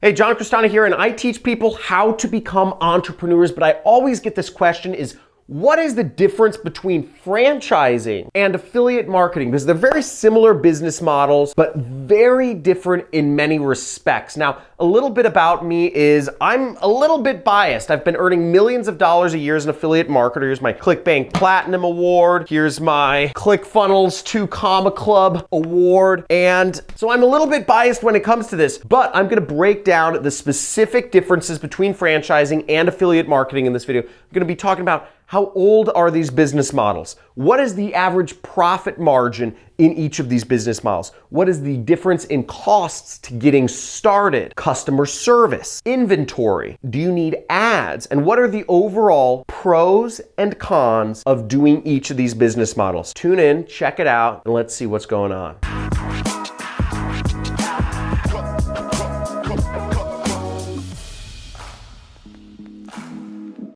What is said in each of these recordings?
Hey, Johncrestani here, and I teach people how to become entrepreneurs, but I always get this question is, what is the difference between franchising and affiliate marketing? Because they're very similar business models, but very different in many respects. Now, a little bit about me is I'm a little bit biased. I've been earning millions of dollars a year as an affiliate marketer. Here's my Clickbank Platinum Award. Here's my ClickFunnels 2 Comma Club Award. And so I'm a little bit biased when it comes to this, but I'm gonna break down the specific differences between franchising and affiliate marketing in this video. I'm gonna be talking about how old are these business models? What is the average profit margin in each of these business models? What is the difference in costs to getting started? Customer service, inventory, do you need ads? And what are the overall pros and cons of doing each of these business models? Tune in, check it out, and let's see what's going on.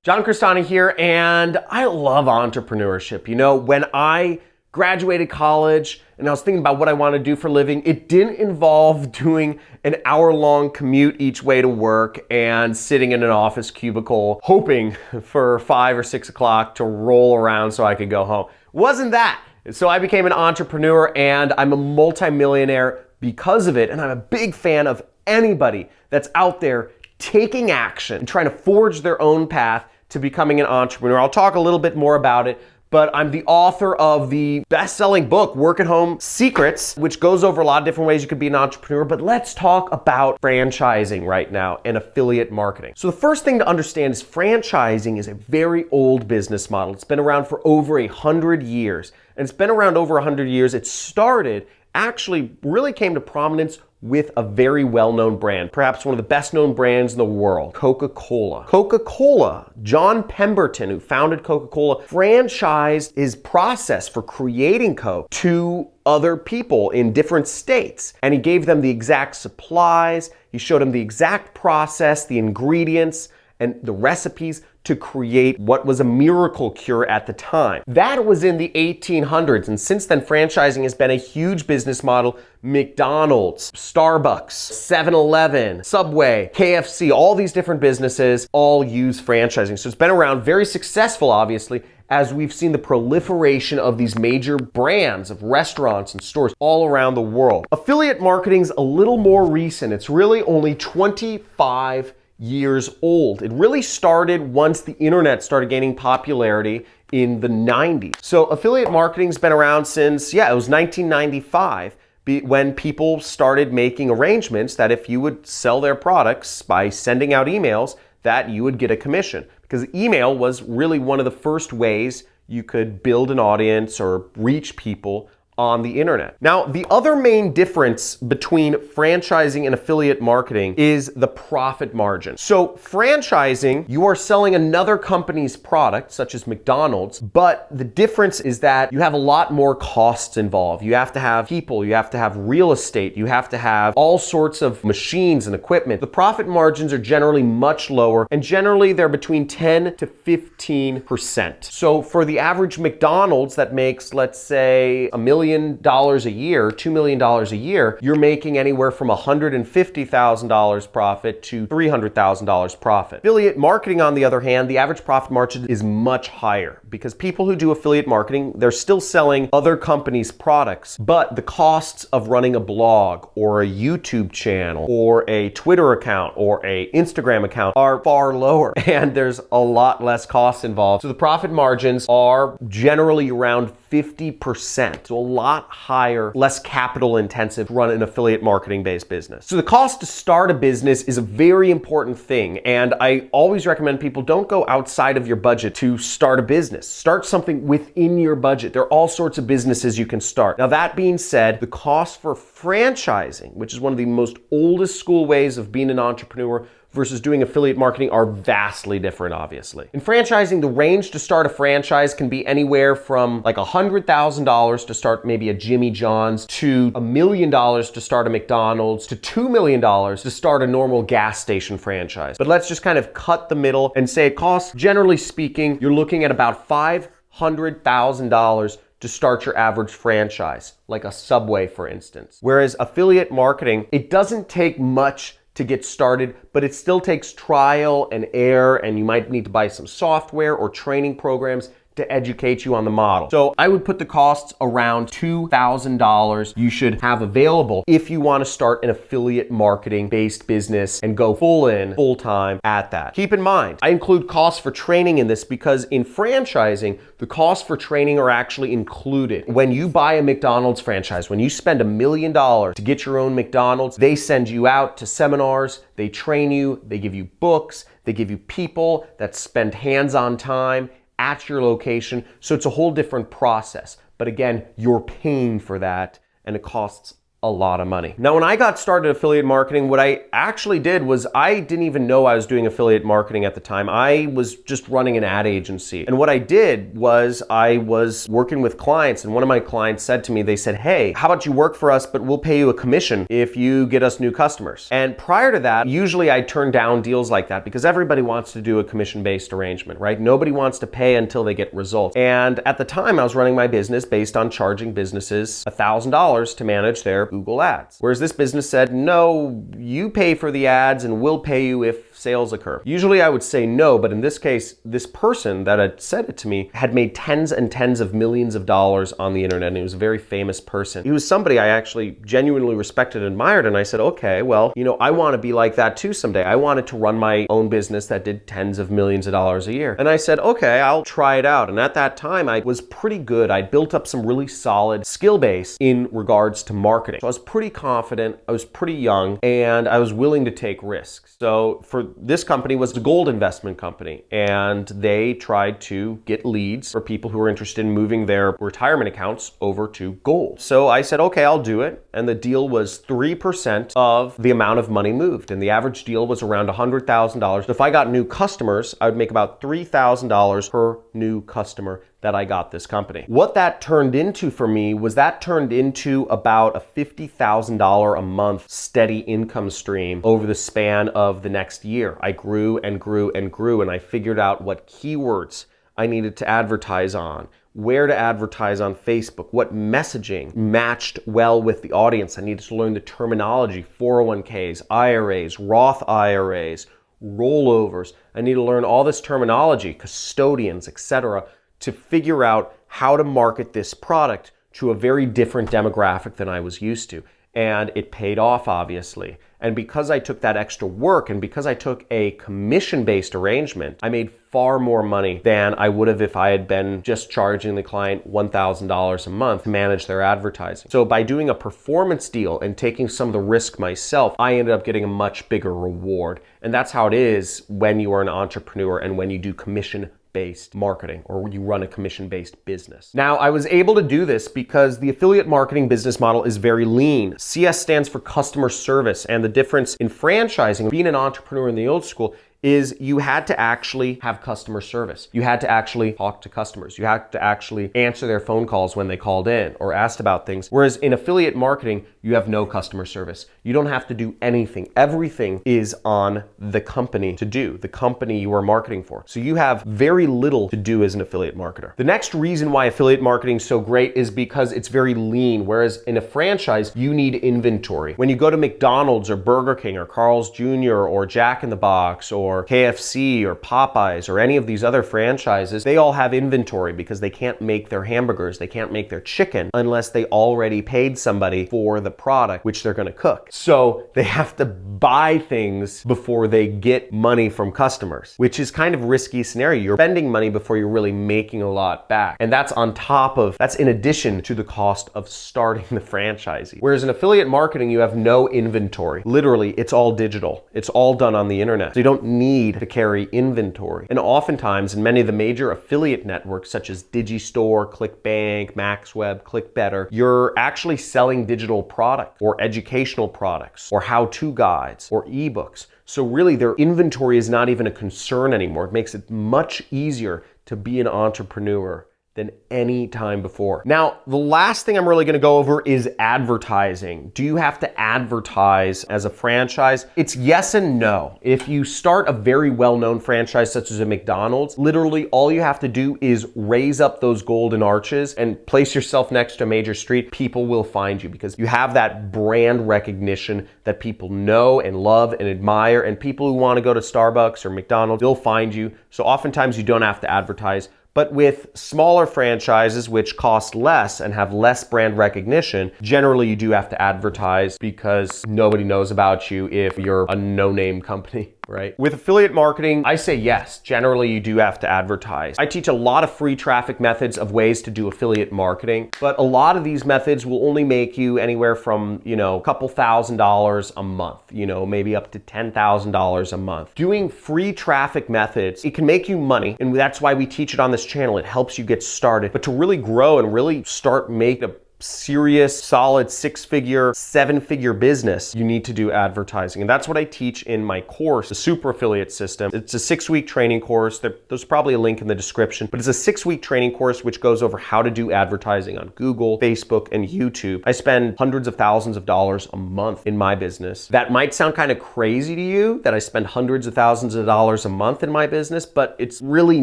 Johncrestani here, and I love entrepreneurship. You know, when I graduated college and I was thinking about what I want to do for a living, it didn't involve doing an hour-long commute each way to work and sitting in an office cubicle hoping for 5 or 6 o'clock to roll around so I could go home. It wasn't that. So I became an entrepreneur, and I'm a multimillionaire because of it, and I'm a big fan of anybody that's out there taking action and trying to forge their own path to becoming an entrepreneur. I'll talk a little bit more about it, but I'm the author of the best-selling book, Work at Home Secrets, which goes over a lot of different ways you could be an entrepreneur. But let's talk about franchising right now and affiliate marketing. So the first thing to understand is franchising is a very old business model. It's been around for over 100 years. And it's been around over 100 years. It started, actually really came to prominence with a very well-known brand, perhaps one of the best-known brands in the world, Coca-Cola. Coca-Cola, John Pemberton, who founded Coca-Cola, franchised his process for creating Coke to other people in different states. And he gave them the exact supplies, he showed them the exact process, the ingredients, and the recipes to create what was a miracle cure at the time. That was in the 1800s, and since then franchising has been a huge business model. McDonald's, Starbucks, 7-Eleven, Subway, KFC, all these different businesses all use franchising. So it's been around, very successful obviously, as we've seen the proliferation of these major brands of restaurants and stores all around the world. Affiliate marketing's a little more recent. It's really only 25 years old. It really started once the internet started gaining popularity in the 90s. So affiliate marketing's been around since, it was 1995 when people started making arrangements that if you would sell their products by sending out emails, that you would get a commission. Because email was really one of the first ways you could build an audience or reach people on the internet. Now, the other main difference between franchising and affiliate marketing is the profit margin. So franchising, you are selling another company's product, such as McDonald's, but the difference is that you have a lot more costs involved. You have to have people, you have to have real estate, you have to have all sorts of machines and equipment. The profit margins are generally much lower, and generally they're between 10 to 15%. So for the average McDonald's that makes, let's say, $1 million a year, $2 million a year, you're making anywhere from $150,000 profit to $300,000 profit. Affiliate marketing, on the other hand, the average profit margin is much higher because people who do affiliate marketing, they're still selling other companies' products, but the costs of running a blog or a YouTube channel or a Twitter account or a Instagram account are far lower, and there's a lot less costs involved. So the profit margins are generally around 50%. So a lot higher, less capital intensive to run an affiliate marketing based business. So the cost to start a business is a very important thing. And I always recommend people don't go outside of your budget to start a business. Start something within your budget. There are all sorts of businesses you can start. Now that being said, the cost for franchising, which is one of the most oldest school ways of being an entrepreneur, versus doing affiliate marketing are vastly different, obviously. In franchising, the range to start a franchise can be anywhere from like $100,000 to start maybe a Jimmy John's, to $1 million to start a McDonald's, to $2 million to start a normal gas station franchise. But let's just kind of cut the middle and say it costs, generally speaking, you're looking at about $500,000 to start your average franchise, like a Subway, for instance. Whereas affiliate marketing, it doesn't take much to get started, but it still takes trial and error, and you might need to buy some software or training programs to educate you on the model. So I would put the costs around $2,000 you should have available if you want to start an affiliate marketing based business and go full time at that. Keep in mind, I include costs for training in this because in franchising, the costs for training are actually included. When you buy a McDonald's franchise, when you spend $1 million to get your own McDonald's, they send you out to seminars, they train you, they give you books, they give you people that spend hands-on time at your location. So it's a whole different process. But again, you're paying for that and it costs a lot of money. Now, when I got started affiliate marketing, what I actually did was I didn't even know I was doing affiliate marketing at the time. I was just running an ad agency. And what I did was I was working with clients, and one of my clients said to me, they said, hey, how about you work for us, but we'll pay you a commission if you get us new customers. And prior to that, usually I turned down deals like that because everybody wants to do a commission-based arrangement, right? Nobody wants to pay until they get results. And at the time, I was running my business based on charging businesses $1,000 to manage their Google ads. Whereas this business said, no, you pay for the ads and we'll pay you if sales occur. Usually I would say no, but in this case, this person that had said it to me had made tens and tens of millions of dollars on the internet, and he was a very famous person. He was somebody I actually genuinely respected and admired, and I said, okay, well, I want to be like that too someday. I wanted to run my own business that did tens of millions of dollars a year. And I said, okay, I'll try it out. And at that time, I was pretty good. I'd built up some really solid skill base in regards to marketing. So I was pretty confident, I was pretty young, and I was willing to take risks. So for this company was a gold investment company, and they tried to get leads for people who were interested in moving their retirement accounts over to gold. So I said, okay, I'll do it. And the deal was 3% of the amount of money moved. And the average deal was around $100,000. If I got new customers, I would make about $3,000 per new customer that I got this company. What that turned into for me was that turned into about a $50,000 a month steady income stream over the span of the next year. I grew and grew and grew, and I figured out what keywords I needed to advertise on, where to advertise on Facebook, what messaging matched well with the audience. I needed to learn the terminology, 401ks, IRAs, Roth IRAs, rollovers. I need to learn all this terminology, custodians, etc., to figure out how to market this product to a very different demographic than I was used to. And it paid off, obviously. And because I took that extra work and because I took a commission-based arrangement, I made far more money than I would have if I had been just charging the client $1,000 a month to manage their advertising. So by doing a performance deal and taking some of the risk myself, I ended up getting a much bigger reward. And that's how it is when you are an entrepreneur and when you do commission-based marketing or you run a commission-based business. Now, I was able to do this because the affiliate marketing business model is very lean. CS stands for customer service, and the difference in franchising, being an entrepreneur in the old school, is you had to actually have customer service. You had to actually talk to customers. You had to actually answer their phone calls when they called in or asked about things. Whereas in affiliate marketing, you have no customer service. You don't have to do anything. Everything is on the company to do, the company you are marketing for. So you have very little to do as an affiliate marketer. The next reason why affiliate marketing is so great is because it's very lean, whereas in a franchise, you need inventory. When you go to McDonald's or Burger King or Carl's Jr. or Jack in the Box or KFC or Popeyes or any of these other franchises, they all have inventory because they can't make their hamburgers, they can't make their chicken unless they already paid somebody for the product which they're going to cook. So they have to buy things before they get money from customers, which is kind of a risky scenario. You're spending money before you're really making a lot back. And that's in addition to the cost of starting the franchisee. Whereas in affiliate marketing, you have no inventory. Literally, it's all digital. It's all done on the internet. So you don't need to carry inventory. And oftentimes in many of the major affiliate networks such as Digistore, Clickbank, MaxWeb, ClickBetter, you're actually selling digital product or educational products or how-to guides or ebooks. So really their inventory is not even a concern anymore. It makes it much easier to be an entrepreneur than any time before. Now, the last thing I'm really gonna go over is advertising. Do you have to advertise as a franchise? It's yes and no. If you start a very well-known franchise such as a McDonald's, literally all you have to do is raise up those golden arches and place yourself next to a major street. People will find you because you have that brand recognition that people know and love and admire, and people who wanna go to Starbucks or McDonald's, they'll find you. So oftentimes you don't have to advertise. But with smaller franchises, which cost less and have less brand recognition, generally you do have to advertise because nobody knows about you if you're a no-name company. Right? With affiliate marketing, I say yes. Generally, you do have to advertise. I teach a lot of free traffic methods of ways to do affiliate marketing, but a lot of these methods will only make you anywhere from, a couple $1,000s a month, maybe up to $10,000 a month. Doing free traffic methods, it can make you money, and that's why we teach it on this channel. It helps you get started, but to really grow and really start making a serious, solid 6-figure, 7-figure business, you need to do advertising. And that's what I teach in my course, the Super Affiliate System. It's a 6-week training course. There's probably a link in the description, but it's a 6-week training course which goes over how to do advertising on Google, Facebook, and YouTube. I spend hundreds of thousands of dollars a month in my business. That might sound kind of crazy to you that I spend hundreds of thousands of dollars a month in my business, but it's really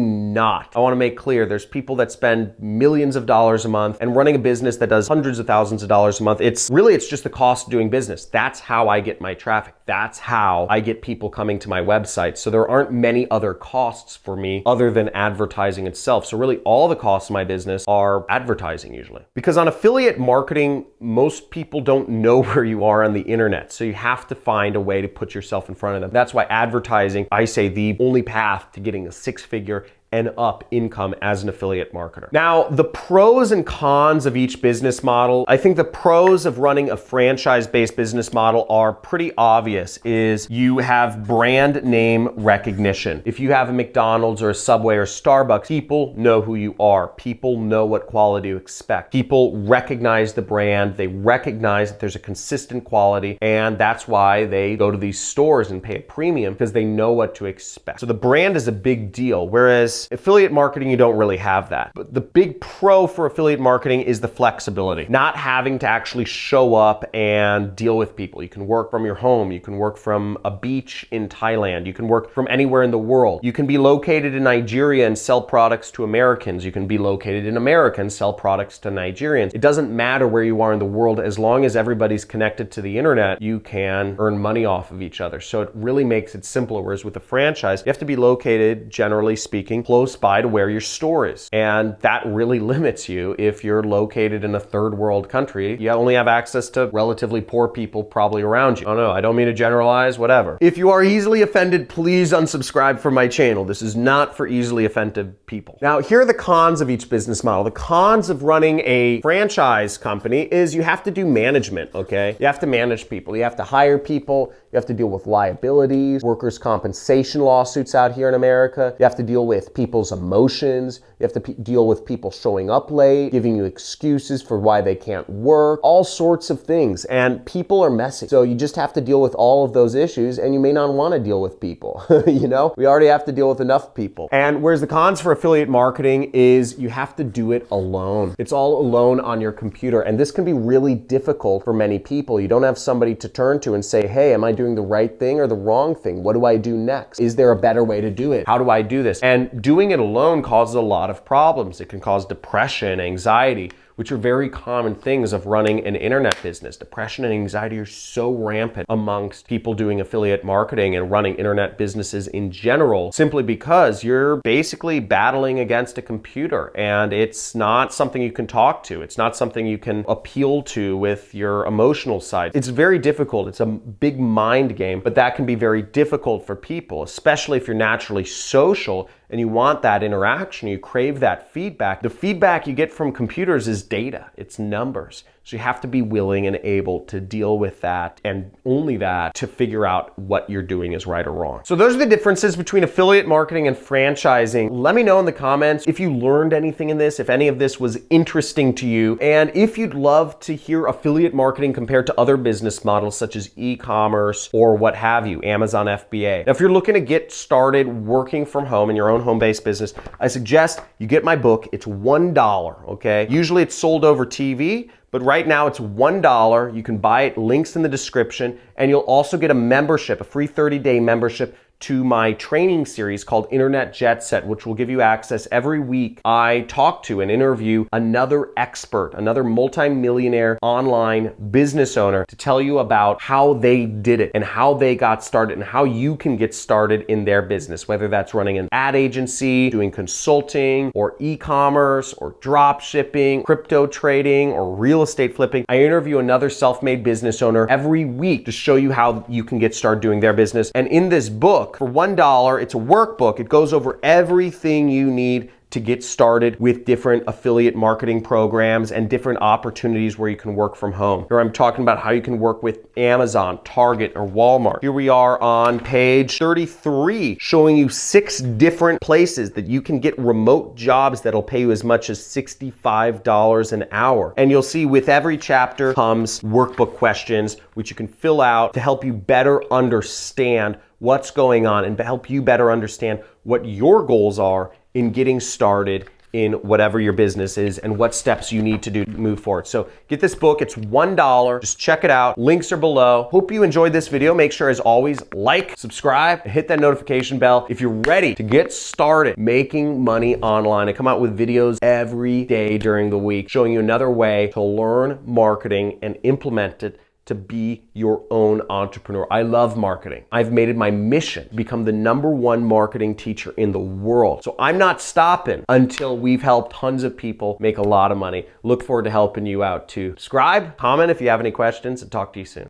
not. I want to make clear there's people that spend millions of dollars a month, and running a business that does hundreds of thousands of dollars a month, it's just the cost of doing business. That's how I get my traffic. That's how I get people coming to my website. So there aren't many other costs for me other than advertising itself. So really all the costs of my business are advertising usually. Because on affiliate marketing, most people don't know where you are on the internet. So you have to find a way to put yourself in front of them. That's why advertising, I say, the only path to getting a 6-figure and up income as an affiliate marketer. Now, the pros and cons of each business model, I think the pros of running a franchise-based business model are pretty obvious, is you have brand name recognition. If you have a McDonald's or a Subway or Starbucks, people know who you are. People know what quality to expect. People recognize the brand, they recognize that there's a consistent quality, and that's why they go to these stores and pay a premium because they know what to expect. So the brand is a big deal, whereas affiliate marketing, you don't really have that. But the big pro for affiliate marketing is the flexibility. Not having to actually show up and deal with people. You can work from your home. You can work from a beach in Thailand. You can work from anywhere in the world. You can be located in Nigeria and sell products to Americans. You can be located in America and sell products to Nigerians. It doesn't matter where you are in the world. As long as everybody's connected to the internet, you can earn money off of each other. So it really makes it simpler. Whereas with a franchise, you have to be located, generally speaking, close by to where your store is. And that really limits you if you're located in a third world country. You only have access to relatively poor people probably around you. Oh no, I don't mean to generalize, whatever. If you are easily offended, please unsubscribe from my channel. This is not for easily offended people. Now, here are the cons of each business model. The cons of running a franchise company is you have to do management, okay? You have to manage people. You have to hire people. You have to deal with liabilities, workers' compensation lawsuits out here in America. You have to deal with people's emotions. You have to deal with people showing up late, giving you excuses for why they can't work, all sorts of things. And people are messy. So you just have to deal with all of those issues, and you may not want to deal with people. We already have to deal with enough people. And whereas the cons for affiliate marketing is you have to do it alone. It's all alone on your computer. And this can be really difficult for many people. You don't have somebody to turn to and say, hey, am I doing the right thing or the wrong thing? What do I do next? Is there a better way to do it? How do I do this? And doing it alone causes a lot of problems. It can cause depression, anxiety, which are very common things of running an internet business. Depression and anxiety are so rampant amongst people doing affiliate marketing and running internet businesses in general, simply because you're basically battling against a computer, and it's not something you can talk to. It's not something you can appeal to with your emotional side. It's very difficult. It's a big mind game, but that can be very difficult for people, especially if you're naturally social and you want that interaction, you crave that feedback. The feedback you get from computers is data, it's numbers. So you have to be willing and able to deal with that, and only that, to figure out what you're doing is right or wrong. So those are the differences between affiliate marketing and franchising. Let me know in the comments if you learned anything in this, if any of this was interesting to you, and if you'd love to hear affiliate marketing compared to other business models such as e-commerce or what have you, Amazon FBA. Now, if you're looking to get started working from home in your own home-based business, I suggest you get my book. It's $1, okay? Usually it's sold over TV, but right now it's $1. You can buy it, links in the description, and you'll also get a membership, a free 30-day membership to my training series called Internet Jet Set, which will give you access every week. I talk to and interview another expert, another multi-millionaire online business owner to tell you about how they did it and how they got started and how you can get started in their business, whether that's running an ad agency, doing consulting, or e-commerce, or drop shipping, crypto trading, or real estate flipping. I interview another self-made business owner every week to show you how you can get started doing their business. And in this book, for $1, it's a workbook. It goes over everything you need to get started with different affiliate marketing programs and different opportunities where you can work from home. Here I'm talking about how you can work with Amazon, Target, or Walmart. Here we are on page 33, showing you 6 different places that you can get remote jobs that'll pay you as much as $65 an hour. And you'll see with every chapter comes workbook questions, which you can fill out to help you better understand what's going on and to help you better understand what your goals are in getting started in whatever your business is and what steps you need to do to move forward. So get this book, it's $1. Just check it out. Links are below. Hope you enjoyed this video. Make sure, as always, like, subscribe, and hit that notification bell if you're ready to get started making money online. I come out with videos every day during the week showing you another way to learn marketing and implement it to be your own entrepreneur. I love marketing. I've made it my mission to become the #1 marketing teacher in the world. So I'm not stopping until we've helped tons of people make a lot of money. Look forward to helping you out too. Subscribe, comment if you have any questions, and talk to you soon.